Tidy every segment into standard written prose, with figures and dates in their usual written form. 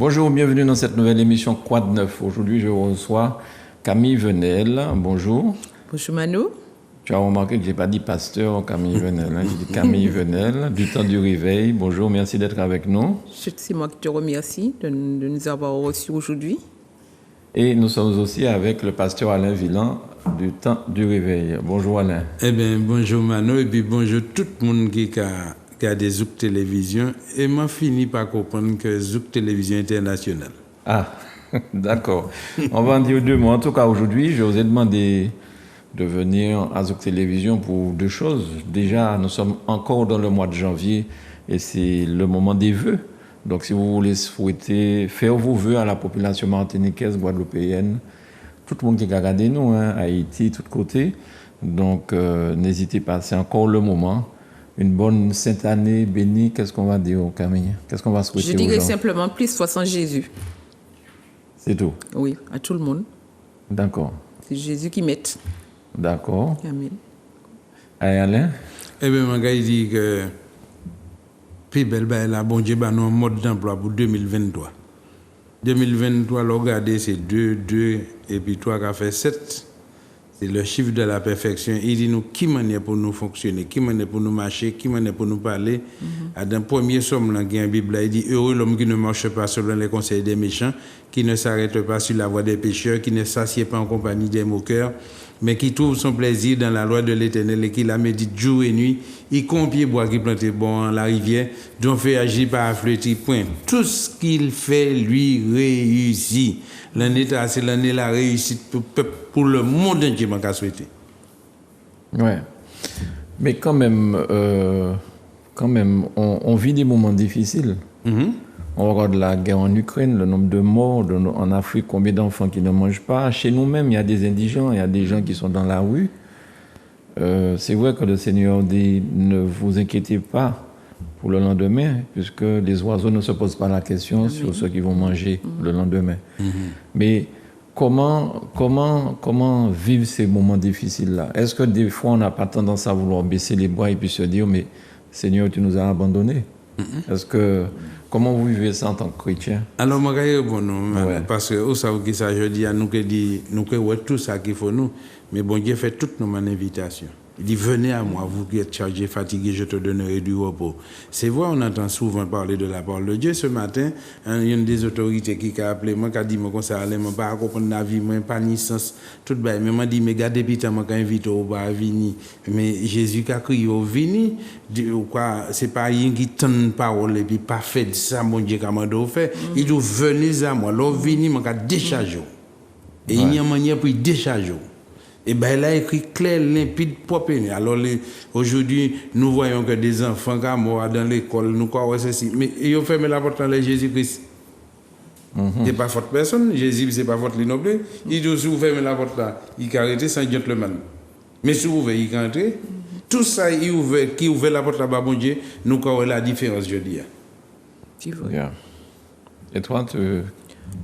Bonjour, bienvenue dans cette nouvelle émission Quoi de neuf. Aujourd'hui, je reçois Camille Venel. Bonjour. Bonjour Manu. Tu as remarqué que je n'ai pas dit pasteur Camille Venel, hein. J'ai dit Camille Venel, du temps du réveil. Bonjour, merci d'être avec nous. C'est moi qui te remercie de nous avoir reçus aujourd'hui. Et nous sommes aussi avec le pasteur Alain Villan, du temps du réveil. Bonjour Alain. Eh bien, bonjour Manu, et puis bonjour tout le monde qui a des Zouk Télévision. Et moi, fini par comprendre que Zouk Télévision Internationale. Ah, d'accord. On va en dire deux mots. En tout cas, aujourd'hui, je vous ai demandé de venir à Zouk Télévision pour deux choses. Déjà, nous sommes encore dans le mois de janvier et c'est le moment des vœux. Donc, si vous voulez souhaiter faire vos vœux à la population martiniquaise, guadeloupéenne, tout le monde qui a regardé nous, hein, Haïti, tous côtés. Donc, n'hésitez pas, c'est encore le moment. Une bonne sainte année bénie, qu'est-ce qu'on va dire, Camille? Qu'est-ce qu'on va souhaiter aux gens? Je dirais simplement plus foi en Jésus. C'est tout? Oui, à tout le monde. D'accord. C'est Jésus qui met. D'accord. Amen. Et Alain? Eh bien, mon gars, il dit que puis belle, la bon Dieu, nous un mode d'emploi pour 2023. 2023, regardez, c'est 2, 2, et puis 3 qui a fait 7. C'est le chiffre de la perfection. Il dit nous qui manière pour nous fonctionner, qui manière pour nous marcher, qui manière pour nous parler. Dans le premier somme, dans la Bible, il dit heureux l'homme qui ne marche pas selon les conseils des méchants, qui ne s'arrête pas sur la voie des pécheurs, qui ne s'assied pas en compagnie des moqueurs, mais qui trouve son plaisir dans la loi de l'Éternel et qui la médite jour et nuit, y compris bois qui plante bon la rivière, dont fait agir par affleuti point. Tout ce qu'il fait lui réussit. L'année c'est l'année la réussite pour le monde entier m'a souhaité. Ouais. Mais quand même, on vit des moments difficiles. On regarde la guerre en Ukraine, le nombre de morts, en Afrique, combien d'enfants qui ne mangent pas. Chez nous-mêmes, il y a des indigents, il y a des gens qui sont dans la rue. C'est vrai que le Seigneur dit, ne vous inquiétez pas pour le lendemain, puisque les oiseaux ne se posent pas la question sur ceux qui vont manger le lendemain. Mais comment vivre ces moments difficiles-là? Est-ce que des fois, on n'a pas tendance à vouloir baisser les bras et puis se dire, mais Seigneur, tu nous as abandonnés? Comment vous vivez ça en tant que chrétien? Alors, moi, parce que vous savez que ça, je dis à nous que ouais, tout ça qu'il faut nous, mais bon Dieu fait toute nos invitations. Il dit, venez à moi, vous qui êtes chargés, fatigués, je te donnerai du repos. C'est vrai, on entend souvent parler de la parole de Dieu. Ce matin, il y a une des autorités qui a appelé moi, qui a dit, moi, comme ça, je ne pas comprendre la vie, moi, pas ni sens, tout bas. Mais m'a dit, mais gardez, puis, moi, quand invite au bas à venir. Mais Jésus qui a crié au venir, c'est pas rien qui tente parole, et puis, pas fait de ça, mon Dieu, comme on fait. Il dit, venez à moi, l'on venir, moi, qui décharge. Et il y a une manière pour décharger. Et bien là, écrit clair, limpide, propre. Alors aujourd'hui, nous voyons que des enfants qui sont dans l'école, nous croyons ceci. Mais ils ont fermé la porte dans Jésus-Christ. Ce n'est pas faute personne, Jésus, ce n'est pas faute lui non plus. Il dit, si vous fermez la porte là, il peut arrêter sans gentleman. Mais si vous ouvrez, il peut entrer. Tout ça, qui ouvre la porte là-bas, bon Dieu, nous croyons la différence, je dis. Yeah. Et toi,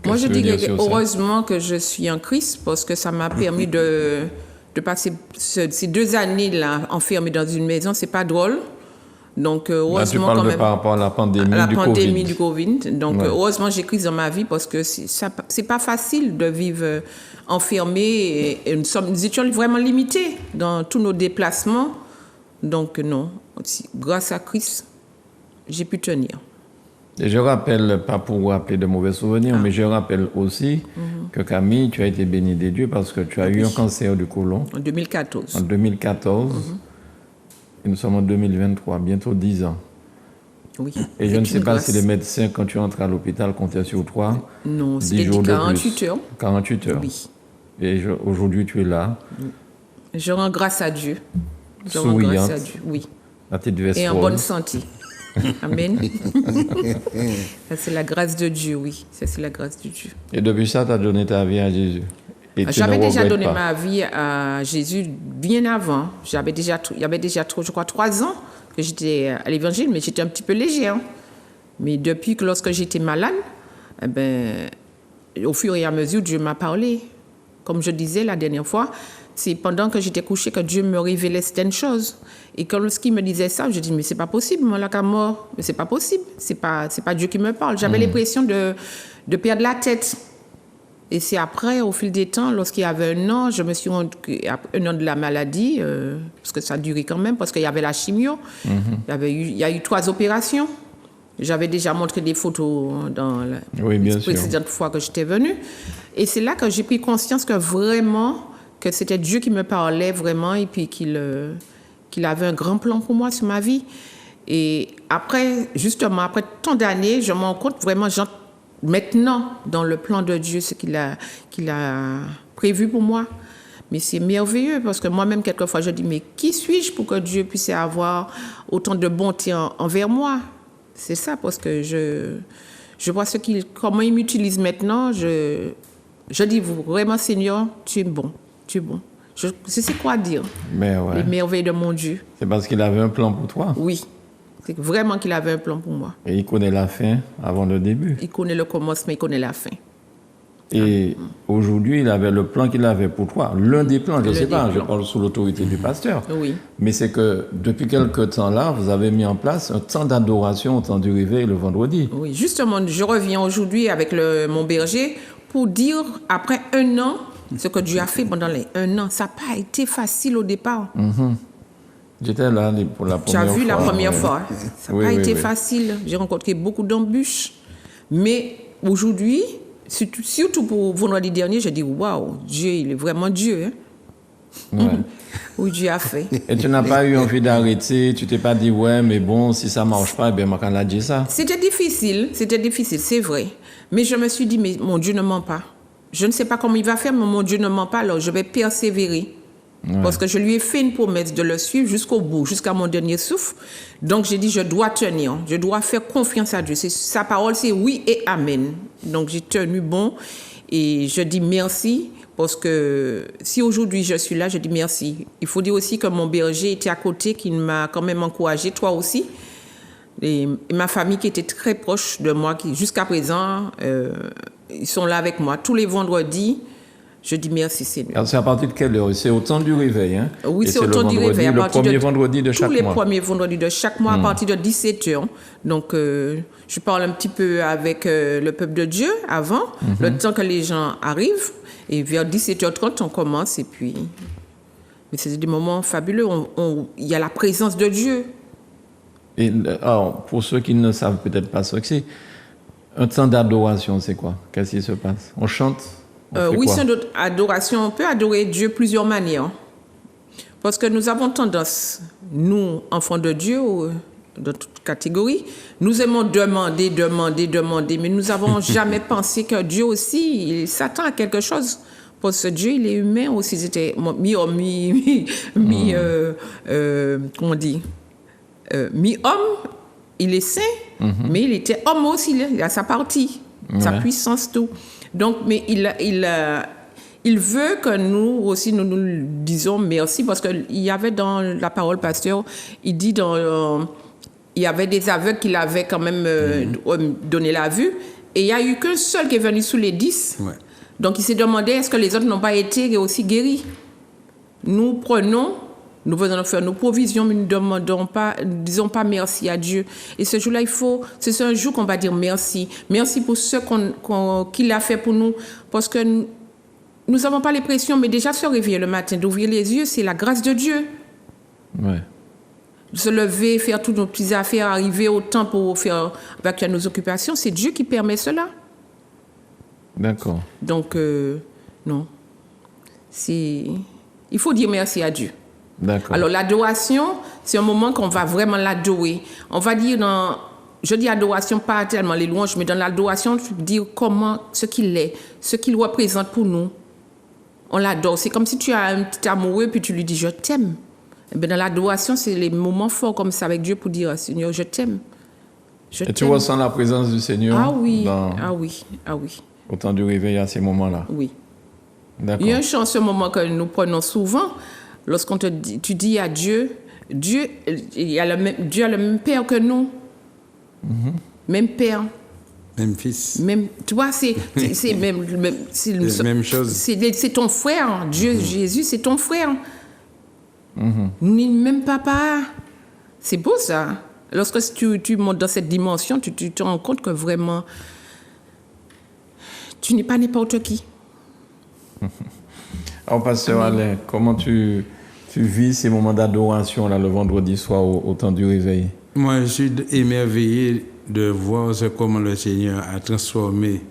moi, je dirais heureusement que je suis en Christ parce que ça m'a permis de passer ces 2 années-là enfermée dans une maison. C'est pas drôle. Donc, heureusement, là, tu parles quand même, par rapport à la pandémie du Covid. Donc, heureusement, j'ai Christ dans ma vie parce que c'est pas facile de vivre enfermé et nous étions vraiment limités dans tous nos déplacements. Donc, non. Grâce à Christ, j'ai pu tenir. Et je rappelle, pas pour rappeler de mauvais souvenirs, mais je rappelle aussi que Camille, tu as été bénie des dieux parce que tu as eu un cancer du côlon. En 2014. En 2014. Et nous sommes en 2023, bientôt 10 ans. Oui. Et je ne sais pas si les médecins, quand tu entres à l'hôpital, comptaient sur toi. Non, c'était 48 heures. 48 heures. Oui. Et aujourd'hui, tu es là. Je rends grâce à Dieu. Souriante. Grâce à Dieu, oui. La petite veste et en bonne santé. Amen. Ça, c'est la grâce de Dieu, oui. Ça, c'est la grâce de Dieu. Et depuis ça, tu as donné ta vie à Jésus. J'avais déjà donné ma vie à Jésus bien avant. Il y avait déjà, je crois, 3 ans que j'étais à l'évangile, mais j'étais un petit peu légère. Mais depuis que lorsque j'étais malade, au fur et à mesure, Dieu m'a parlé. Comme je disais la dernière fois, c'est pendant que j'étais couchée que Dieu me révélait certaines choses. Et quand lorsqu'il me disait ça, je dis mais c'est pas possible, moi là qu'à mort, mais c'est pas possible, c'est pas Dieu qui me parle. J'avais l'impression de perdre la tête. Et c'est après, au fil des temps, lorsqu'il y avait 1 an, je me suis rendu un an de la maladie, parce que ça a duré quand même, parce qu'il y avait la chimio. Il y a eu 3 opérations. J'avais déjà montré des photos dans la précédente fois que j'étais venue. Et c'est là que j'ai pris conscience que vraiment, que c'était Dieu qui me parlait vraiment et puis qu'il avait un grand plan pour moi sur ma vie. Et après, justement, après tant d'années, je me rends compte vraiment, maintenant, dans le plan de Dieu, ce qu'il a prévu pour moi. Mais c'est merveilleux parce que moi-même, quelquefois, je dis, mais qui suis-je pour que Dieu puisse avoir autant de bonté envers moi? C'est ça, parce que je vois comment il m'utilise maintenant. Je dis, vraiment, Seigneur, tu es bon. Tu es bon. Je sais quoi dire. Mais ouais. Les merveilles de mon Dieu. C'est parce qu'il avait un plan pour toi? Oui. C'est vraiment qu'il avait un plan pour moi. Et il connaît la fin avant le début? Il connaît le commencement, il connaît la fin. Et aujourd'hui, il avait le plan qu'il avait pour toi. L'un des plans, je ne sais pas, je parle sous l'autorité du pasteur. Oui. Mais c'est que depuis quelque temps là, vous avez mis en place un temps d'adoration au temps du réveil le vendredi. Oui, justement, je reviens aujourd'hui avec mon berger pour dire, après 1 an, ce que Dieu a fait pendant les 1 an. Ça n'a pas été facile au départ. J'étais là pour la première fois. Tu as vu la première fois. Ça n'a pas été facile. J'ai rencontré beaucoup d'embûches. Mais aujourd'hui, surtout pour vendredi dernier, j'ai dit, waouh, Dieu, il est vraiment Dieu. Hein? Ouais. Oui, Dieu a fait. Et tu n'as pas eu envie d'arrêter, tu t'es pas dit, ouais, mais bon, si ça ne marche pas, ben, moi, quand on a dit ça. C'était difficile, c'est vrai. Mais je me suis dit, mais mon Dieu ne ment pas. Je ne sais pas comment il va faire, mais mon Dieu ne ment pas, alors je vais persévérer. Ouais. Parce que je lui ai fait une promesse de le suivre jusqu'au bout, jusqu'à mon dernier souffle. Donc j'ai dit, je dois tenir, je dois faire confiance à Dieu. Sa parole, c'est oui et amen. Donc j'ai tenu bon et je dis merci parce que si aujourd'hui je suis là, je dis merci. Il faut dire aussi que mon berger était à côté, qui m'a quand même encouragé, toi aussi. Et ma famille qui était très proche de moi, qui jusqu'à présent, ils sont là avec moi tous les vendredis. Je dis merci, Seigneur. Alors, c'est à partir de quelle heure? C'est au temps du réveil, hein? Oui, c'est au temps du réveil. Le premier vendredi de chaque mois. Tous les premiers vendredis de chaque mois, à partir de 17h. Donc, je parle un petit peu avec le peuple de Dieu avant, le temps que les gens arrivent. Et vers 17h30, on commence. Et puis, mais c'est des moments fabuleux. Il y a la présence de Dieu. Et alors, pour ceux qui ne savent peut-être pas ce que c'est, un temps d'adoration, c'est quoi? Qu'est-ce qui se passe? On chante? Oui, c'est une adoration. On peut adorer Dieu de plusieurs manières. Parce que nous avons tendance, nous, enfants de Dieu, de toute catégorie, nous aimons demander, mais nous n'avons jamais pensé que Dieu aussi, il s'attend à quelque chose. Parce que Dieu, il est humain aussi. C'était mi-homme, comment on dit, mi-homme, il est saint, mais il était homme aussi, il a sa partie, sa puissance, tout. Donc, mais il veut que nous aussi, nous disions merci, parce qu'il y avait dans la parole pasteur, il dit il y avait des aveugles qui l'avaient quand même donné la vue, et il n'y a eu qu'un seul qui est venu sous les 10. Ouais. Donc, il s'est demandé, est-ce que les autres n'ont pas été aussi guéris? Nous venons faire nos provisions, mais nous ne disons pas merci à Dieu. Et ce jour-là, c'est un jour qu'on va dire merci. Merci pour ce qu'il a fait pour nous. Parce que nous n'avons pas les pressions, mais déjà se réveiller le matin, d'ouvrir les yeux, c'est la grâce de Dieu. Ouais. De se lever, faire toutes nos petites affaires, arriver au temps pour faire évacuer nos occupations, c'est Dieu qui permet cela. D'accord. Donc, non. Il faut dire merci à Dieu. D'accord. Alors, l'adoration, c'est un moment qu'on va vraiment l'adorer. On va dire je dis adoration, pas tellement les louanges, mais dans l'adoration, je veux dire ce qu'il est, ce qu'il représente pour nous. On l'adore. C'est comme si tu as un petit amoureux, puis tu lui dis, je t'aime. Et bien, dans l'adoration, c'est les moments forts comme ça avec Dieu pour dire, Seigneur, je t'aime. Et tu ressens la présence du Seigneur? Ah oui. Au temps du réveil, à ces moments-là? Oui. D'accord. Il y a un chant, ce moment que nous prenons souvent. Lorsqu'on tu dis à Dieu, Dieu a le même Père que nous. Même Père. Même fils. Même, tu vois, c'est même chose. C'est ton frère. Dieu, Jésus, c'est ton frère. Ni même papa. C'est beau ça. Lorsque tu montes dans cette dimension, tu te rends compte que vraiment, tu n'es pas n'importe qui. Alors, pasteur Alain, comment tu vis ces moments d'adoration là, le vendredi soir au temps du réveil? Moi, je suis émerveillé de voir comment le Seigneur a transformé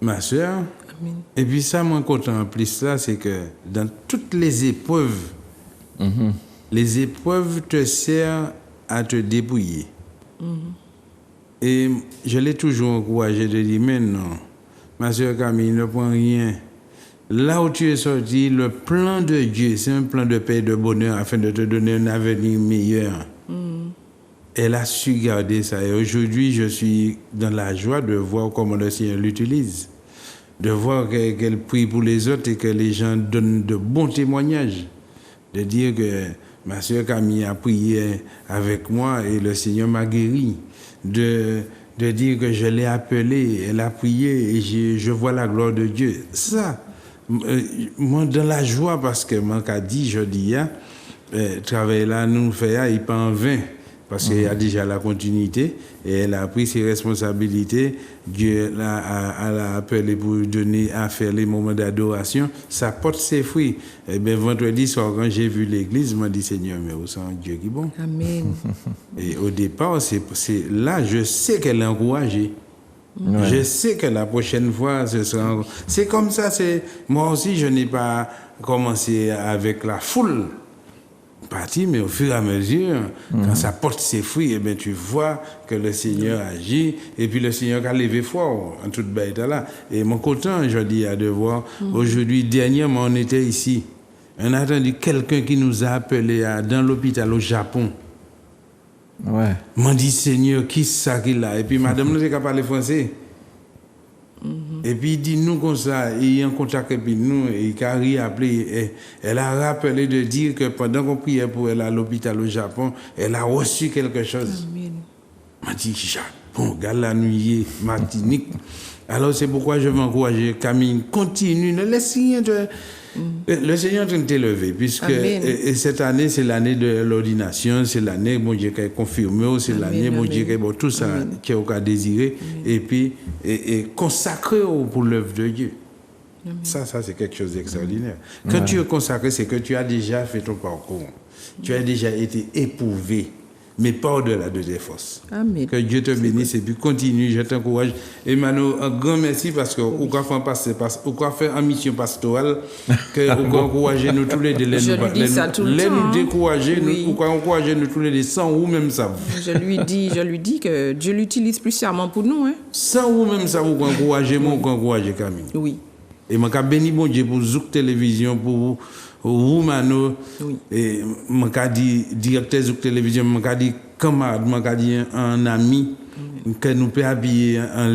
ma soeur. Amen. Et puis ça, moi, content en plus là, c'est que dans toutes les épreuves, les épreuves te servent à te dépouiller. Et je l'ai toujours encouragé de dire, mais non, ma soeur Camille, ne prends rien. Là où tu es sorti, le plan de Dieu, c'est un plan de paix et de bonheur afin de te donner un avenir meilleur. Elle a su garder ça. Et aujourd'hui, je suis dans la joie de voir comment le Seigneur l'utilise. De voir qu'elle prie pour les autres et que les gens donnent de bons témoignages. De dire que ma soeur Camille a prié avec moi et le Seigneur m'a guéri. De dire que je l'ai appelée, elle a prié et je vois la gloire de Dieu. Ça, moi, dans la joie, parce que moi, qu'a dit, je dis, travail là, nous fait, il pas en vain. Parce qu'il y a déjà la continuité et elle a pris ses responsabilités. Dieu l'a appelé pour donner à faire les moments d'adoration. Ça porte ses fruits. Et bien, vendredi soir, quand j'ai vu l'église, je me dis, Seigneur, mais où c'est un Dieu qui est bon. Amen. Et au départ, c'est là, je sais qu'elle est encouragée. Ouais. Je sais que la prochaine fois, ce sera... C'est comme ça, moi aussi, je n'ai pas commencé avec la foule. Parti, mais au fur et à mesure, quand ça porte ses fruits, eh bien, tu vois que le Seigneur agit, et puis le Seigneur a levé fort en toute bête là. Et mon content, je dis, à devoir. Aujourd'hui, dernièrement, on était ici. On a entendu quelqu'un qui nous a appelé dans l'hôpital au Japon. Ouais. M'a dit, Seigneur, qui c'est ça qu'il a? Et puis, madame, nous, n'a pas parlé français. Et puis il dit nous comme ça, il est en contact avec nous, et Carrie a appelé, elle a rappelé de dire que pendant qu'on priait pour elle à l'hôpital au Japon, elle a reçu quelque chose. Amen. M'a dit, Japon, regarde la nuit, Martinique. Alors c'est pourquoi je veux encourager Camille, continue, ne laisse rien de... Le Seigneur est en train de t'élever, puisque et cette année, c'est l'année de l'ordination, c'est l'année, bon Dieu, qui est confirmé, c'est l'année, bon Dieu, qui est bon, tout ça, qui est au cas désiré, et puis, et consacré pour l'œuvre de Dieu. Amen. Ça, c'est quelque chose d'extraordinaire. Quand tu es consacré, c'est que tu as déjà fait ton parcours, tu as déjà été éprouvé, mais pas au-delà de tes forces. Amen. Que Dieu te bénisse et puis continue, je t'encourage. Et Mano, un grand merci parce que vous pouvez faire une mission pastorale, que vous encouragez nous tous les deux. Je lui dis ça tout le temps. Nous décourager, vous encourager nous tous les deux sans ou même ça. Je lui dis que Dieu l'utilise puissamment pour nous. Hein. Sans ou même ça, vous encouragez, moi, vous encouragez Camille. Oui. Et je bénis mon Dieu pour Zouk Télévision, pour vous, Mano, et je dis directeur Zouk Télévision, je dis camarade, je dis un ami, que nous peut habiller un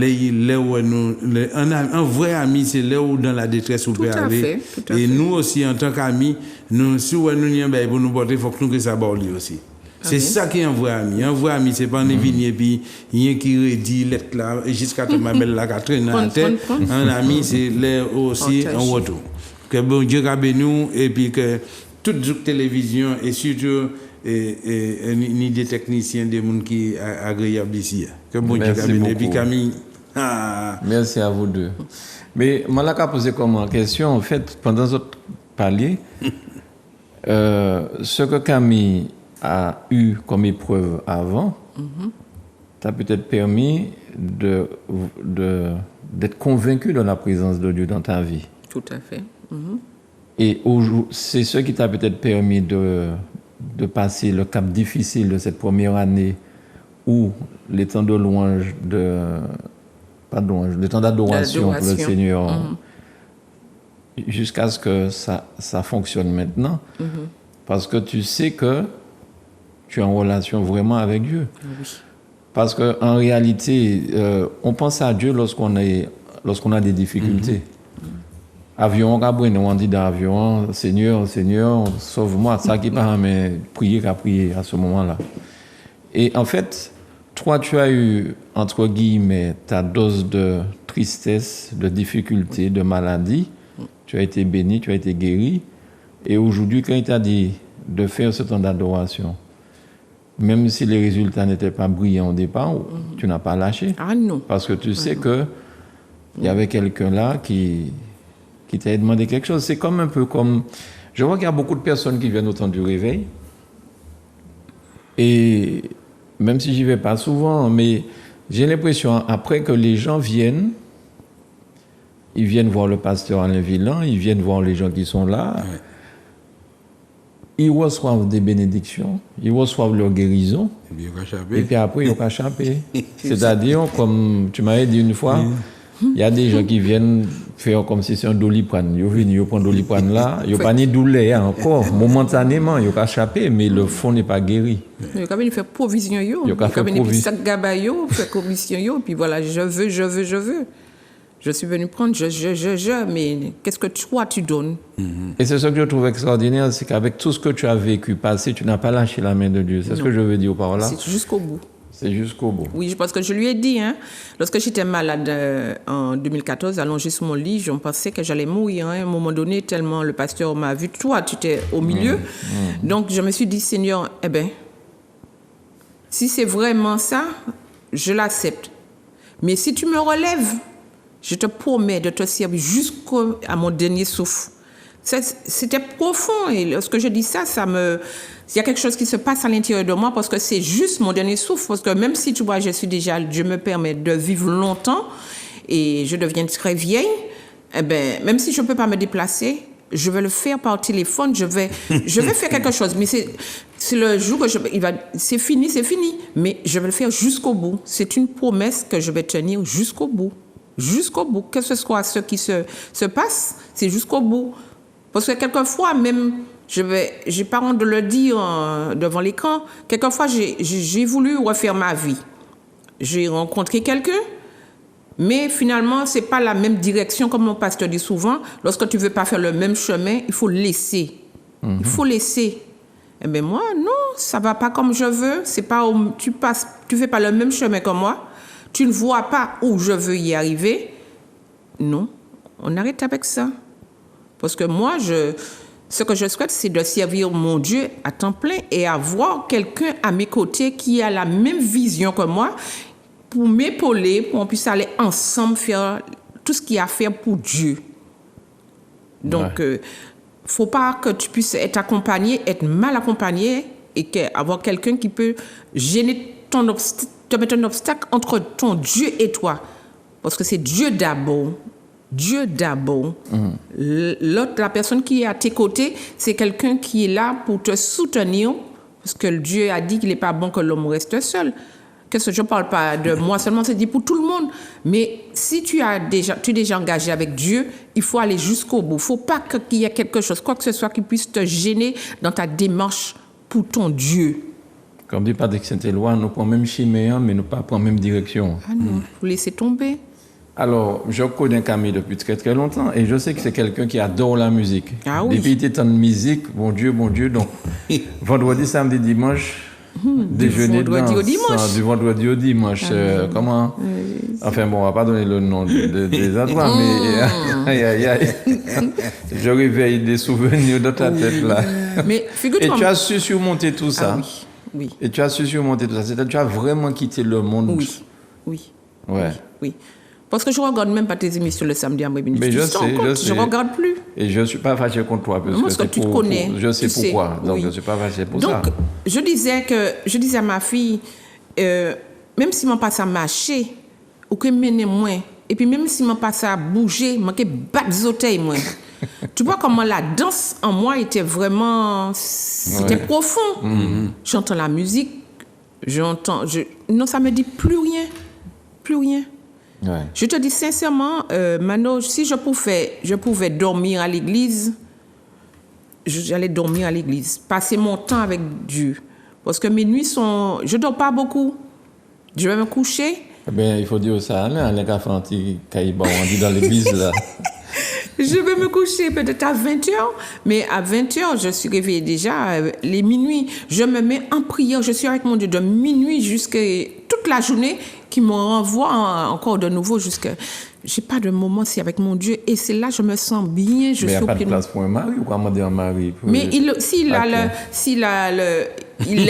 vrai ami, c'est là où dans la détresse vous pouvez aller. Et nous aussi, en tant qu'amis, si nous sommes pour nous porter, il faut que nous ça lui aussi. C'est ça qui est un vrai ami. Un vrai ami, c'est pas un vigné, puis rien qui redit l'être là, jusqu'à te ma belle la traîne en tête. Un ami, c'est là aussi un retour. Que bon Dieu a béni et puis que toute la télévision et surtout ni des techniciens, des gens qui sont agréables ici. Que bon Dieu a béni. Et puis Camille. Merci à vous deux. Mais Malaka a posé comme question, en fait, pendant que vous parliez, ce que Camille a eu comme épreuve avant, t'a peut-être permis d'être convaincu de la présence de Dieu dans ta vie. Tout à fait. Et c'est ce qui t'a peut-être permis de passer le cap difficile de cette première année où les temps de louange, les temps d'adoration pour le Seigneur, jusqu'à ce que ça fonctionne maintenant. Parce que tu sais que tu es en relation vraiment avec Dieu. Oui. Parce qu'en réalité, on pense à Dieu lorsqu'on a des difficultés. Avion, on dit dans l'avion, Seigneur, sauve-moi. Ça qui parle, mais prier à ce moment-là. Et en fait, toi, tu as eu, entre guillemets, ta dose de tristesse, de difficulté, de maladie. Tu as été béni, tu as été guéri. Et aujourd'hui, quand il t'a dit de faire ce temps d'adoration, même si les résultats n'étaient pas brillants au départ, tu n'as pas lâché. Ah non. Parce que tu sais qu'il y avait quelqu'un là qui t'a demandé quelque chose. C'est comme un peu comme... Je vois qu'il y a beaucoup de personnes qui viennent au temps du réveil. Et même si j'y vais pas souvent, mais j'ai l'impression, après que les gens viennent, ils viennent voir le pasteur Alain Villan, ils viennent voir les gens qui sont là, ils reçoivent des bénédictions, ils reçoivent leur guérison, et puis après, ils ont échappé. C'est-à-dire, comme tu m'avais dit une fois, il y a des gens qui viennent faire comme si c'est un doliprane. Ils viennent, ils prennent doliprane là, ils n'ont pas ni douleur encore. Momentanément, ils ont échappé, mais le fond n'est pas guéri. Ils ont fait provision. Ils ont fait sac gabayo, fait provision, puis voilà, je veux. Je suis venu prendre, mais qu'est-ce que toi tu donnes? Et c'est ce que je trouve extraordinaire, c'est qu'avec tout ce que tu as vécu, passé, tu n'as pas lâché la main de Dieu. C'est ce que je veux dire par là. C'est jusqu'au bout. C'est jusqu'au bout. Oui, parce que je lui ai dit, lorsque j'étais malade en 2014, allongée sur mon lit, je pensais que j'allais mourir à un moment donné, tellement le pasteur m'a vu. Toi, tu étais au milieu. Donc, je me suis dit, Seigneur, si c'est vraiment ça, je l'accepte. Mais si tu me relèves, je te promets de te servir jusqu'à mon dernier souffle. C'était profond. Et lorsque je dis ça, il y a quelque chose qui se passe à l'intérieur de moi parce que c'est juste mon dernier souffle. Parce que même si, tu vois, Dieu me permet de vivre longtemps et je deviens très vieille, même si je ne peux pas me déplacer, je vais le faire par téléphone, je vais faire quelque chose. Mais c'est le jour que c'est fini. Mais je vais le faire jusqu'au bout. C'est une promesse que je vais tenir jusqu'au bout. Jusqu'au bout. Que ce soit ce qui se passe, c'est jusqu'au bout. Parce que quelquefois, même, j'ai pas honte de le dire devant l'écran, quelquefois, j'ai voulu refaire ma vie. J'ai rencontré quelqu'un, mais finalement, c'est pas la même direction, comme mon pasteur dit souvent. Lorsque tu veux pas faire le même chemin, il faut laisser. Il faut laisser. Eh bien, moi, non, ça va pas comme je veux. C'est pas, tu fais pas le même chemin que moi. Tu ne vois pas où je veux y arriver. Non, on arrête avec ça. Parce que moi, ce que je souhaite, c'est de servir mon Dieu à temps plein et avoir quelqu'un à mes côtés qui a la même vision que moi pour m'épauler, pour qu'on puisse aller ensemble faire tout ce qu'il y a à faire pour Dieu. Donc, faut pas que tu puisses être accompagné, être mal accompagné et avoir quelqu'un qui peut gêner te mettre un obstacle entre ton Dieu et toi. Parce que c'est Dieu d'abord. Dieu d'abord. La personne qui est à tes côtés, c'est quelqu'un qui est là pour te soutenir, parce que Dieu a dit qu'il n'est pas bon que l'homme reste seul. Je ne parle pas de moi seulement, c'est dit pour tout le monde. Mais si tu es déjà engagé avec Dieu, il faut aller jusqu'au bout. Il ne faut pas qu'il y ait quelque chose, quoi que ce soit, qui puisse te gêner dans ta démarche pour ton Dieu. Comme dit Patrick Saint-Éloi, nous prenons même chemin, mais nous ne pas prendre même direction. Ah non, il faut laisser tomber. Alors, je connais Camille depuis très très longtemps et je sais que c'est quelqu'un qui adore la musique. Ah oui. Depuis qu'il était en musique, bon Dieu, donc vendredi, samedi, dimanche, déjeuner de danse. Du vendredi au dimanche. Comment enfin bon, on ne va pas donner le nom des endroits, mais aïe. Je réveille des souvenirs dans ta tête là. Mais figure-toi. Et tu as su surmonter tout ça. Ah oui. Et tu as su surmonter tout ça. C'est-à-dire que tu as vraiment quitté le monde. Oui. Ouais. Oui. Parce que je ne regarde même pas tes émissions le samedi après-midi. Mais je sais. Je ne regarde plus. Et je ne suis pas fâché contre toi. Parce que tu te connais. Je sais pourquoi. Donc, je ne suis pas fâché pour ça. Donc, je disais à ma fille, même si je passe à marcher, ou que je moins, et puis même si je passe à bouger, je battre les orteils moins. Tu vois comment la danse en moi était vraiment... C'était profond. J'entends la musique, non, ça ne me dit plus rien. Plus rien. Ouais. Je te dis sincèrement, Mano, si je pouvais dormir à l'église, j'allais dormir à l'église, passer mon temps avec Dieu. Parce que mes nuits sont... Je ne dors pas beaucoup. Je vais me coucher. Eh bien, il faut dire ça, les cafés anti-caïba, on dit dans l'église, là. Je vais me coucher peut-être à 20h, mais à 20h, je suis réveillée déjà, les minuit. Je me mets en prière, je suis avec mon Dieu de minuit jusqu'à toute la journée qui me renvoie encore de nouveau jusqu'à... J'ai pas de moment, c'est avec mon Dieu. Et c'est là je me sens bien. Mais il n'y a pas de place pour un mari ou comment dire un mari? Mais s'il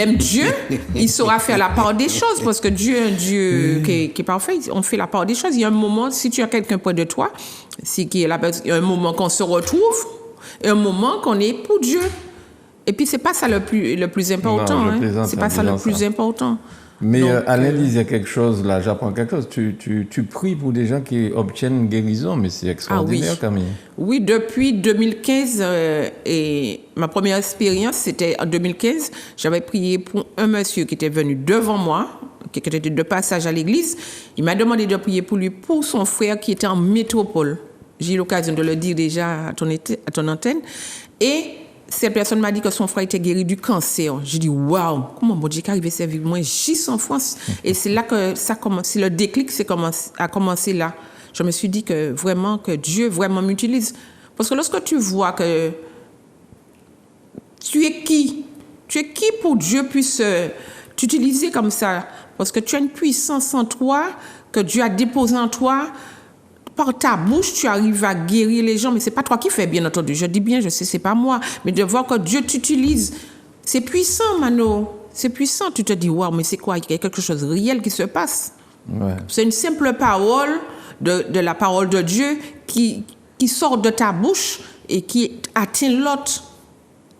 aime Dieu, il saura faire la part des choses parce que Dieu est un Dieu qui est parfait. On fait la part des choses. Il y a un moment, si tu as quelqu'un près de toi, il y a un moment qu'on se retrouve et un moment qu'on est pour Dieu. Et puis, c'est pas ça le plus important. Non, c'est pas ça le plus important. Mais Alain disait quelque chose, là, j'apprends quelque chose. Tu pries pour des gens qui obtiennent une guérison, mais c'est extraordinaire quand même. Oui, depuis 2015, et ma première expérience, c'était en 2015. J'avais prié pour un monsieur qui était venu devant moi, qui était de passage à l'église. Il m'a demandé de prier pour lui, pour son frère qui était en métropole. J'ai eu l'occasion de le dire déjà à ton antenne. Et cette personne m'a dit que son frère était guéri du cancer. J'ai dit, waouh, comment mon Dieu est arrivé à servir moi, j'y suis en France. Et c'est là que ça commence, c'est le déclic a commencé là. Je me suis dit que Dieu vraiment m'utilise. Parce que lorsque tu vois que tu es qui pour Dieu puisse t'utiliser comme ça, parce que tu as une puissance en toi, que Dieu a déposée en toi. Par ta bouche, tu arrives à guérir les gens, mais c'est pas toi qui fais, bien entendu. Je dis bien, je sais, c'est pas moi. Mais de voir que Dieu t'utilise, c'est puissant, Mano. C'est puissant. Tu te dis, waouh, mais c'est quoi? Il y a quelque chose de réel qui se passe. Ouais. C'est une simple parole de la parole de Dieu qui sort de ta bouche et qui atteint l'autre.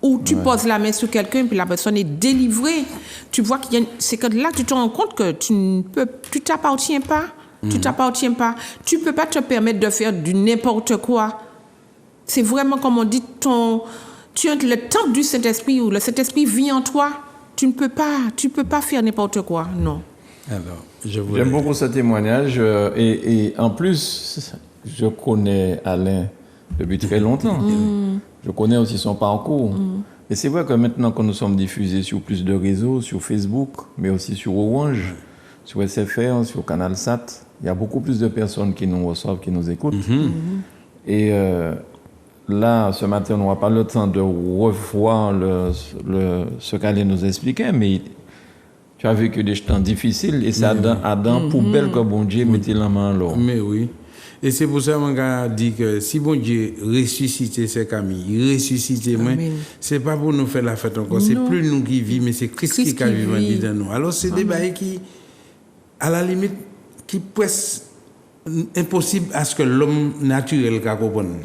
Ou tu poses la main sur quelqu'un, puis la personne est délivrée. Tu vois c'est que là, tu te rends compte que tu t'appartiens pas. Tu t'appartiens pas. Tu peux pas te permettre de faire du n'importe quoi. C'est vraiment comme on dit, tu es le temple du Saint-Esprit où le Saint-Esprit vit en toi. Tu peux pas faire n'importe quoi, non. Alors, j'aime beaucoup ce témoignage et en plus, je connais Alain depuis très longtemps. Je connais aussi son parcours. Et c'est vrai que maintenant que nous sommes diffusés sur plus de réseaux, sur Facebook, mais aussi sur Orange, sur SFR, sur Canal Sat, il y a beaucoup plus de personnes qui nous reçoivent, qui nous écoutent. Et là, ce matin, on n'aura pas le temps de revoir ce qu'Alain nous expliquait, mais tu as vécu des temps difficiles et c'est Adam poubelle que bon Dieu mettait la main à l'eau. Mais oui. Et c'est pour ça que je dis que si bon Dieu ressuscite ces Camille, ressuscite moi, c'est pas pour nous faire la fête encore. C'est plus nous qui vivons, mais c'est Christ qui vit dans nous. Alors c'est des bails qui, à la limite, qui presque impossible à ce que l'homme naturel comprenne.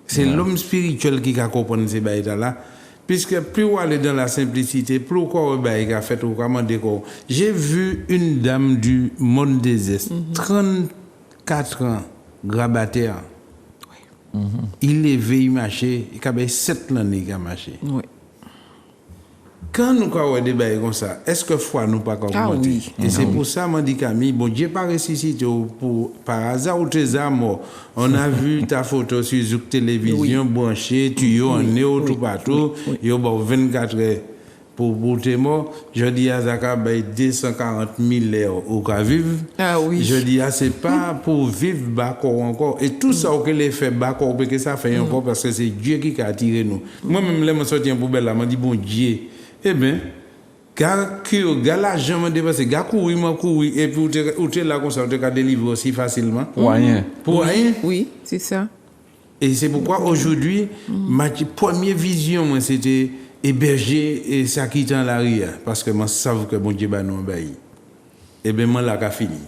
C'est l'homme spirituel qui comprenne ces bails-là. Puisque plus on est dans la simplicité, plus on a fait au commandé. J'ai vu une dame du monde des Est, 34 ans, grabataire. Il est veillé marché, il avait 7 ans qu'il a marché. Oui. Quand nous avons des bails comme ça, est-ce que foi nous pas augmenter? Oui. Et c'est pour ça que je dis Camille, bon Dieu pas ressuscité par hasard ou tes mort. On a vu ta photo sur Zouk télévision branchée, tu es en néo tout partout, il y a 24 heures pour tes morts. Je dis à Zaka 240 000 heures au cas vivre. Ah oui. Je dis c'est pas pour vivre bacor encore. Et tout ça que les fait bacor, parce que ça fait encore parce que c'est Dieu qui a attiré nous. Moi-même, je me sorti en poubelle là, je me dis bon Dieu. Eh bien, gars l'argent m'a dépassé, gars courir, et puis où tu es là comme ça, tu as délivré aussi facilement. Pour rien. Pour rien. Oui, c'est ça. Et c'est pourquoi aujourd'hui, ma première vision, moi, c'était héberger et ça qui dans l'arrière. Parce que moi, je savais que mon Dieu va nous obéir. Eh bien, moi, là, j'ai fini.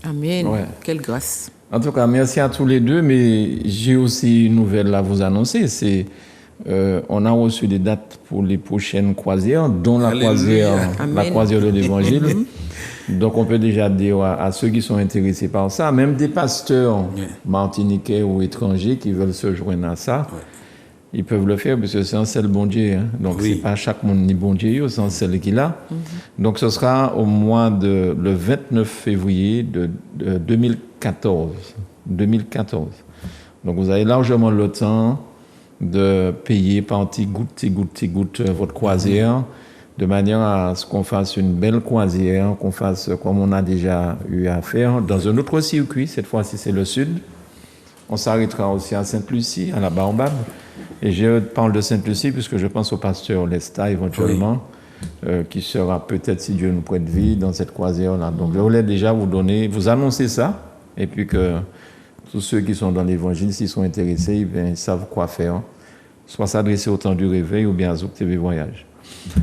Amen. Ouais. Quelle grâce. En tout cas, merci à tous les deux, mais j'ai aussi une nouvelle à vous annoncer. On a reçu des dates pour les prochaines croisières, dont la croisière de l'Évangile. Donc, on peut déjà dire à ceux qui sont intéressés par ça, même des pasteurs martiniquais ou étrangers qui veulent se joindre à ça, ils peuvent le faire parce que c'est un seul bon Dieu. Hein. Donc, c'est pas chaque monde ni bon Dieu, c'est un seul qu'il a. Donc, ce sera au mois le 29 février de 2014. Donc, vous avez largement le temps de payer par petit goutte votre croisière, de manière à ce qu'on fasse une belle croisière, qu'on fasse comme on a déjà eu à faire dans un autre circuit, cette fois-ci c'est le sud, On s'arrêtera aussi à Sainte-Lucie, à la Baobab. Et je parle de Sainte-Lucie puisque je pense au pasteur Lesta éventuellement, qui sera peut-être, si Dieu nous prête vie, dans cette croisière-là. Donc je voulais déjà vous annoncer ça, et puis que tous ceux qui sont dans l'évangile, s'ils sont intéressés, ils savent quoi faire. Soit s'adresser au temps du réveil ou bien à Zouk TV Voyage.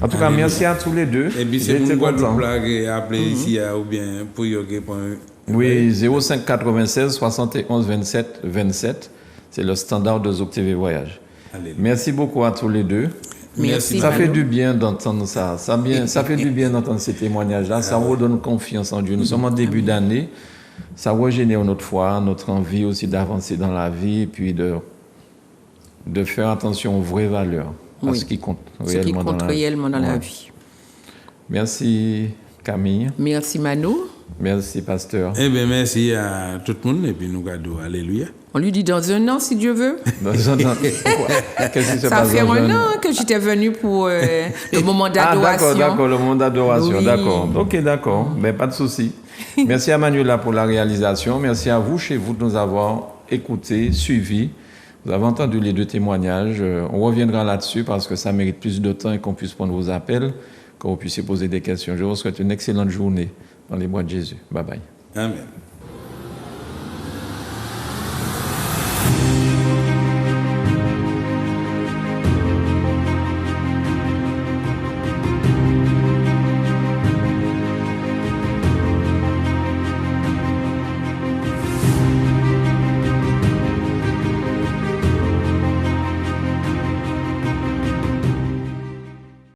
En tout cas, merci à tous les deux. Et puis c'est pour Guadeloupe appeler ici ou bien pour y aller. Oui, 05 96 71 27 27. C'est le standard de Zouk TV Voyage. Allez. Merci beaucoup à tous les deux. Merci. Ça fait du bien d'entendre ça. Ça fait du bien d'entendre ces témoignages-là. Ça redonne confiance en Dieu. Nous sommes en début d'année. Ça régénère notre foi, notre envie aussi d'avancer dans la vie et puis de faire attention aux vraies valeurs, à ce qui compte réellement dans la vie. Merci Camille. Merci Manu. Merci pasteur. Eh bien merci à tout le monde et puis nous gardons. Alléluia. On lui dit dans un an si Dieu veut. Dans un an. Qu'est-ce qui se passe? Ça fait un an que j'étais venu pour le moment d'adoration. Ah d'accord, le moment d'adoration, oui. D'accord. Ok, d'accord, mais pas de souci. Merci à Manuela pour la réalisation. Merci à vous, chez vous, de nous avoir écoutés, suivis. Vous avez entendu les deux témoignages. On reviendra là-dessus parce que ça mérite plus de temps et qu'on puisse prendre vos appels, que vous puissiez poser des questions. Je vous souhaite une excellente journée dans les mois de Jésus. Bye bye. Amen.